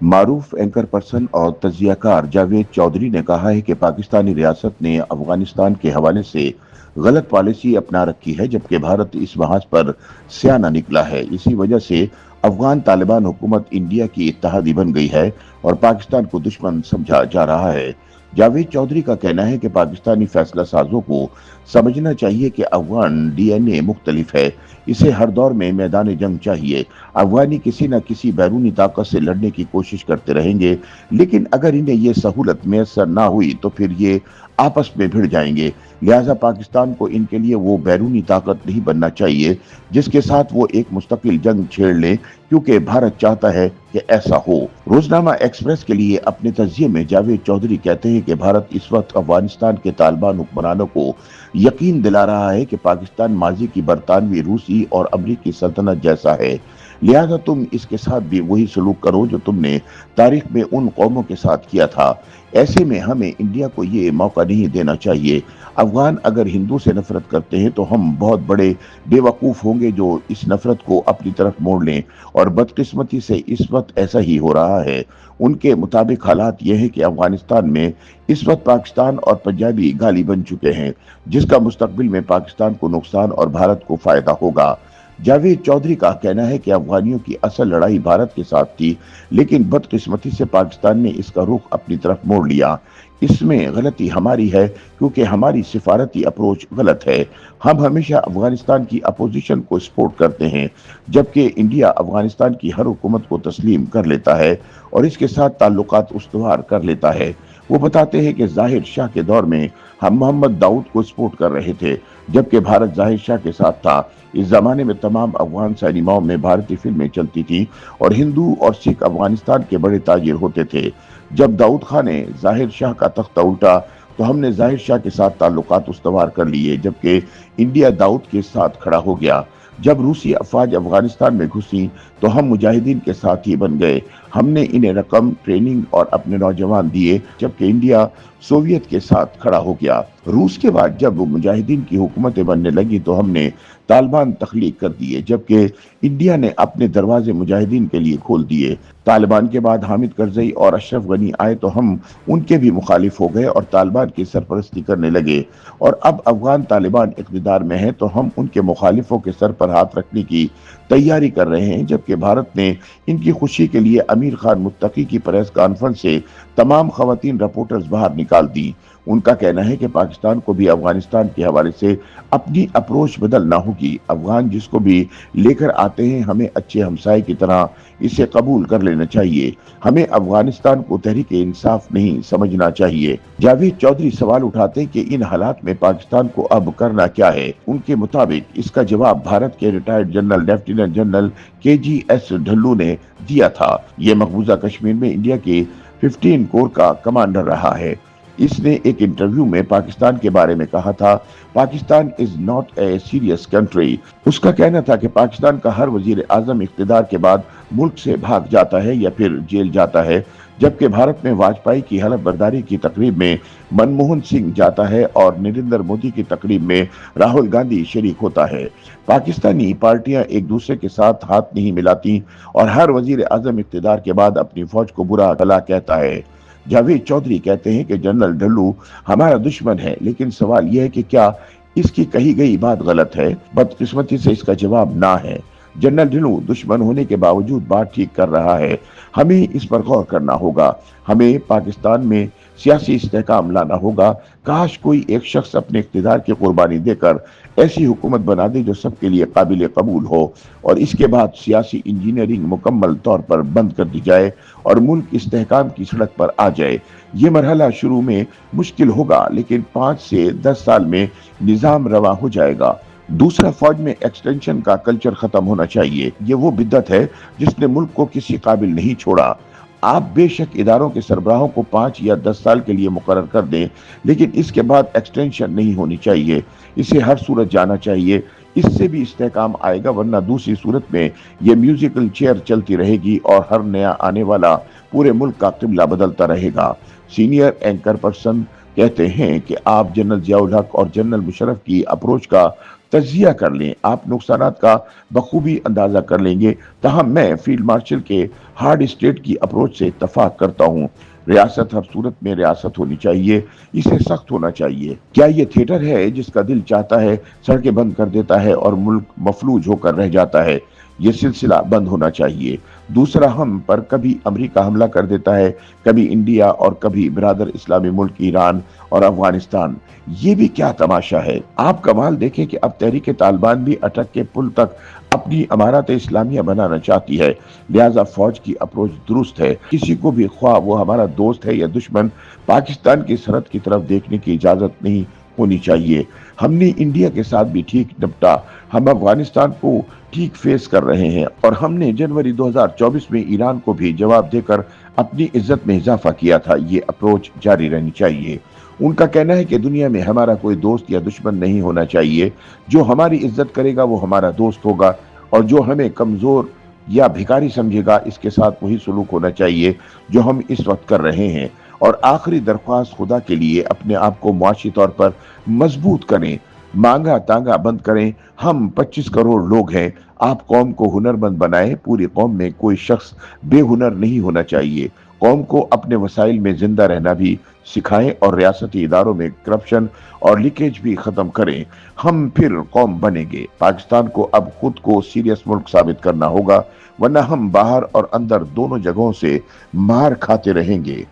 मारूफ anchor person और तजियाकार जावेद चौधरी ने कहा है कि पाकिस्तानी रियासत ने अफगानिस्तान के हवाले से गलत पॉलिसी अपना रखी है, जबकि भारत इस बहस पर स्याना निकला है। इसी वजह से अफगान तालिबान हुकूमत इंडिया की इत्तेहादी बन गई है और पाकिस्तान को दुश्मन समझा जा रहा है। जावेद चौधरी का कहना है कि पाकिस्तानी फैसला साजों को समझना चाहिए कि अफगान डीएनए मुख्तलिफ है। इसे हर दौर में मैदान जंग चाहिए। अफगानी किसी न किसी बैरूनी ताकत से लड़ने की कोशिश करते रहेंगे, लेकिन अगर इन्हें ये सहूलत मैसर ना हुई तो फिर ये आपस में भिड़ जाएंगे। लिहाजा पाकिस्तान को इनके लिए वो बैरूनी ताकत नहीं बनना चाहिए जिसके साथ वो एक मुस्तकिल जंग छेड़ लें, क्योंकि भारत चाहता है कि ऐसा हो। रोजनामा एक्सप्रेस के लिए अपने तजिए में जावेद चौधरी कहते हैं कि भारत इस वक्त अफगानिस्तान के तालिबान हुक्मरानों को यकीन दिला रहा है कि पाकिस्तान माजी की बरतानवी, रूसी और अमरीकी सल्तनत जैसा है। लिहाजा तुम इसके साथ भी वही सलूक करो जो तुमने तारीख में उन कौमों के साथ किया था। ऐसे में हमें इंडिया को ये मौका नहीं देना चाहिए। अफगान अगर हिंदू से नफरत करते हैं तो हम बहुत बड़े बेवकूफ होंगे जो इस नफरत को अपनी तरफ मोड़ लें, और बदकिस्मती से इस वक्त ऐसा ही हो रहा है। उनके मुताबिक हालात यह है कि अफगानिस्तान में इस वक्त पाकिस्तान और पंजाबी गाली बन चुके हैं, जिसका मुस्तकबिल में पाकिस्तान को नुकसान और भारत को फायदा होगा। जावेद चौधरी का कहना है कि अफगानियों की असल लड़ाई भारत के साथ थी, लेकिन बदकिस्मती से पाकिस्तान ने इसका रुख अपनी तरफ मोड़ लिया। इसमें गलती हमारी है, क्योंकि हमारी सिफारती अप्रोच गलत है। हम हमेशा अफगानिस्तान की अपोजिशन को सपोर्ट करते हैं, जबकि इंडिया अफगानिस्तान की हर हुकूमत को तस्लीम कर लेता है और इसके साथ ताल्लुकात उस्तवार कर लेता है। वो बताते हैं कि जाहिर शाह के दौर में हम मोहम्मद दाऊद को सपोर्ट कर रहे थे, जबकि भारत जाहिर शाह के साथ था। इस जमाने में तमाम अफगान सिनेमाओं में भारतीय फिल्में चलती थी और हिंदू और सिख अफगानिस्तान के बड़े ताजिर होते थे। जब दाऊद खान ने जाहिर शाह का तख्ता उल्टा तो हमने जाहिर शाह के साथ ताल्लुकात उस्तवार कर लिए, जबकि इंडिया दाऊद के साथ खड़ा हो गया। जब रूसी अफवाज अफगानिस्तान में घुसी तो हम मुजाहिदीन के साथ ही बन गए। हमने इन्हें रकम, ट्रेनिंग और अपने नौजवान दिए, जबकि इंडिया सोवियत के साथ खड़ा हो गया। रूस के बाद जब मुजाहिदीन की हुकूमतें बनने लगी तो हमने तालिबान तख्लीक कर दिए, जबकि इंडिया ने अपने दरवाजे मुजाहिदीन के लिए खोल दिए। तालिबान के बाद हामिद करजई और अशरफ गनी आए तो हम उनके भी मुखालिफ हो गए और तालिबान की सरपरस्ती करने लगे, और अब अफगान तालिबान इक़्तिदार में है तो हम उनके मुखालिफों के सर पर हाथ रखने की तैयारी कर रहे हैं। जबकि भारत ने इनकी खुशी के लिए अमीर खान मुत्तकी की प्रेस कॉन्फ्रेंस से तमाम खवातीन रिपोर्टर्स बाहर निकाल दी। उनका कहना है कि पाकिस्तान को भी अफगानिस्तान के हवाले से अपनी अप्रोच बदलना होगी। अफगान जिसको भी लेकर आते हैं हमें अच्छे हमसाये की तरह इसे कबूल कर लेना चाहिए। हमें अफगानिस्तान को तहरीक इंसाफ नहीं समझना चाहिए। जावेद चौधरी सवाल उठाते हैं कि इन हालात में पाकिस्तान को अब करना क्या है। उनके मुताबिक इसका जवाब भारत के retired general lieutenant general KGS ढल्लू ने दिया था। ये मकबूजा कश्मीर में इंडिया के 15 कोर का कमांडर रहा है। इसने एक इंटरव्यू में पाकिस्तान के बारे में कहा था, Pakistan is not a serious country. उसका कहना था कि पाकिस्तान का हर वजीर आजम इख्तिदार के बाद मुल्क से भाग जाता है या फिर जेल जाता है, जबकि भारत में वाजपेयी की हलफ बर्दारी की तकरीब में मनमोहन सिंह जाता है और नरेंद्र मोदी की तकरीब में राहुल गांधी शरीक होता है। पाकिस्तानी पार्टियां एक दूसरे के साथ हाथ नहीं मिलाती और हर वजीर आजम इख्तिदार के बाद अपनी फौज को बुरा भला कहता है। जावेद चौधरी कहते हैं कि जनरल ढल्लू हमारा दुश्मन है, लेकिन सवाल यह है कि क्या इसकी कही गई बात गलत है। बदकिस्मती से इसका जवाब ना है। जनरल ढिल्लू दुश्मन होने के बावजूद बात ठीक कर रहा है। हमें इस पर गौर करना होगा। हमें पाकिस्तान में सियासी इस्तेहकाम लाना होगा। काश कोई एक शख्स अपने इख्तिदार की कुर्बानी देकर ऐसी हुकूमत बना दे जो सबके लिए काबिल कबूल हो, और इसके बाद सियासी इंजीनियरिंग मुकम्मल तौर पर बंद कर दी जाए और मुल्क इस्तेहकाम की सड़क पर आ जाए। ये मरहला शुरू में मुश्किल होगा, लेकिन 5 से 10 साल में निज़ाम रवा हो जाएगा। दूसरा, फौज में एक्सटेंशन का कल्चर खत्म होना चाहिए। ये वो बिद्दत है जिसने मुल्क को किसी काबिल नहीं छोड़ा। आप बेशक इदारों के सरबराहों को 5 या 10 साल के लिए मुकर्रर कर दें, लेकिन इसके बाद एक्सटेंशन नहीं होनी चाहिए। इसे हर सूरत जाना चाहिए। इससे भी इस्तेहकाम आएगा, वरना दूसरी सूरत में ये म्यूजिकल चेयर चलती रहेगी और हर नया आने वाला पूरे मुल्क का किबला बदलता रहेगा। सीनियर एंकर पर्सन कहते हैं कि आप जनरल जियाउल हक और जनरल मुशर्रफ की अप्रोच का तजिया कर लें, आप नुकसानात का बखूबी अंदाजा कर लेंगे। तहम मैं फील्ड मार्शल के हार्ड स्टेट की अप्रोच से इत्तफाक करता हूँ। रियासत हर सूरत में रियासत होनी चाहिए, इसे सख्त होना चाहिए। क्या ये थिएटर है जिसका दिल चाहता है सड़कें बंद कर देता है और मुल्क मफलूज होकर रह जाता है? ये सिलसिला बंद होना चाहिए। दूसरा, हम पर कभी अमेरिका हमला कर देता है, कभी इंडिया और कभी बिरादर इस्लामी मुल्क ईरान और अफगानिस्तान। ये भी क्या तमाशा है। आप कमाल देखें कि अब तहरीक तालिबान भी अटक के पुल तक अपनी अमारत इस्लामिया बनाना चाहती है। लिहाजा फौज की अप्रोच दुरुस्त है। किसी को भी, ख्वाह वो हमारा दोस्त है या दुश्मन, पाकिस्तान की सरहद की तरफ देखने की इजाजत नहीं होनी चाहिए। हमने इंडिया के साथ भी ठीक निपटा, हम अफगानिस्तान को ठीक फेस कर रहे हैं और हमने जनवरी 2024 में ईरान को भी जवाब देकर अपनी इज्जत में इजाफा किया था। ये अप्रोच जारी रहनी चाहिए। उनका कहना है कि दुनिया में हमारा कोई दोस्त या दुश्मन नहीं होना चाहिए। जो हमारी इज्जत करेगा वो हमारा दोस्त होगा और जो हमें कमजोर या भिखारी समझेगा इसके साथ वही सलूक होना चाहिए जो हम इस वक्त कर रहे हैं। और आखिरी दरख्वास्त, खुदा के लिए अपने आप को मुआशी तौर पर मजबूत करें, मांगा तांगा बंद करें। हम 25 करोड़ लोग हैं, आप कौम को हुनरमंद बनाएं। पूरी कौम में कोई शख्स बेहुनर नहीं होना चाहिए। कौम को अपने वसाइल में जिंदा रहना भी सिखाएं और रियासती इदारों में करप्शन और लीकेज भी खत्म करें। हम फिर कौम बनेंगे। पाकिस्तान को अब खुद को सीरियस मुल्क साबित करना होगा, वरना हम बाहर और अंदर दोनों जगहों से मार खाते रहेंगे।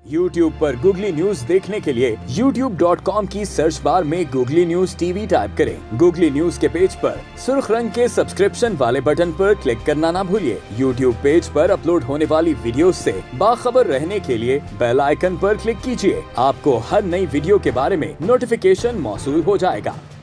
YouTube पर गूगली न्यूज देखने के लिए youtube.com की सर्च बार में गूगली न्यूज टीवी टाइप करें। गूगली न्यूज के पेज पर सुर्ख रंग के सब्सक्रिप्शन वाले बटन पर क्लिक करना ना भूलिए। YouTube पेज पर अपलोड होने वाली वीडियोस से बाखबर रहने के लिए बेल आइकन पर क्लिक कीजिए। आपको हर नई वीडियो के बारे में नोटिफिकेशन मौसूल हो जाएगा।